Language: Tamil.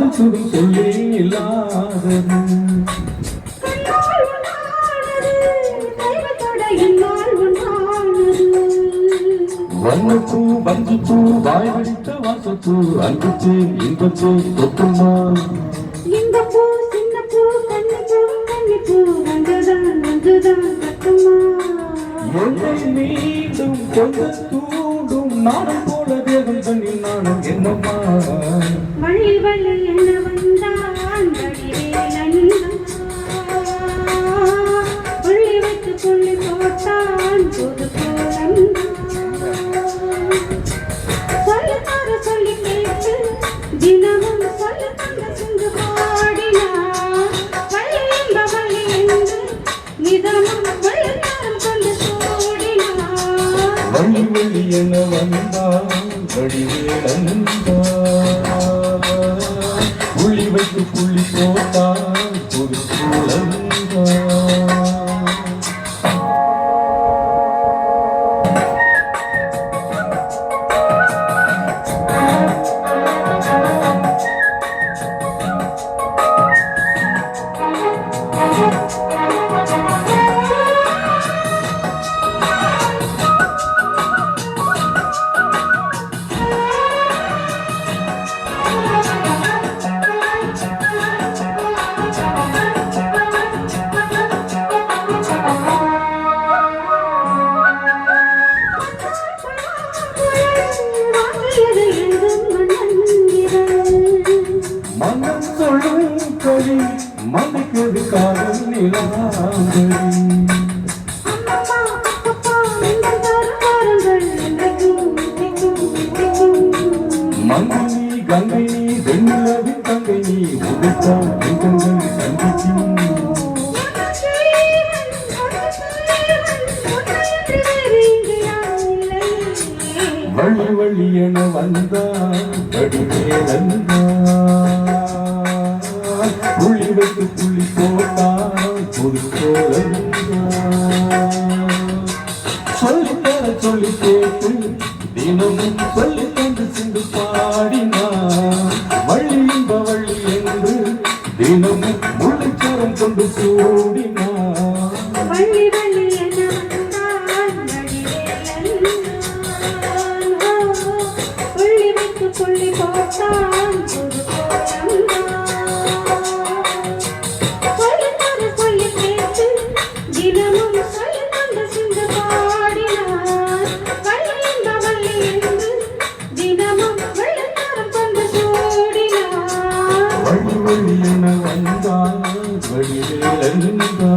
காதல் சுடும் சொல்லே இல்லாதது வண்ணப்பூ வஞ்சிப்பூ வாய் வடித்த வாசப்பூ அன்புச்சே இன்பச்சே தொட்டுமா இன்பப்பூ சின்னப்பூ கண்ணிப்பூ கண்ணிப்பூ வந்துதான் வந்துதான் கட்டுமா என்னை மீண்டும் கொஞ்ச தூண்டும் நானும் போல தேகம் தண்ணில் நானும் என்னம்மா வள்ளி வள்ளி என்ன வந்தான் புள்ளி வைத்து புள்ளி போட்டான் புது சொல்லி கேட்டு தினமும் சொல்ல தந்த சிந்து பாடினா வள்ளி என்ற வள்ளி என்று நிதமும் வெள்ளத்தாரம் கொண்டு சூடினா வள்ளி வள்ளி என வந்தான் வடிவேலந்தா புள்ளி வைத்து புள்ளி போட்டான் புது சூழந்தா மனம் சொல்லும் கவி மதிக்கிறது காதல் நிலாங்கி மங்கனி கங்கை நீ வெண்ணிலவின் தங்கை நீ உடைத்தால் எங்கள் சந்திக்கும் வள்ளி வள்ளி என வந்தான் வடிவேலந்தா புள்ளி வைத்து புள்ளி போட்டான் புது கோலந்தா சொல்லித்தர சொல்லி கேட்டு தினமும் சொல்லி தந்து சிந்து பாடினான் வள்ளி இன்ப வள்ளி என்று தினமும் முள்ளைச்சரம் கொண்டு சூடினான் வள்ளி வள்ளி புள்ளி போட்டான் புது சொல்லி கேட்டு தினமும் சொல்லி தந்த சிந்து பாடினான் வள்ளி இந்த வள்ளி என்று தினமும் வெள்ளத்தாரம் கொண்டு சூடினான் வள்ளி வள்ளி என வந்தான் வடிவேலந்தா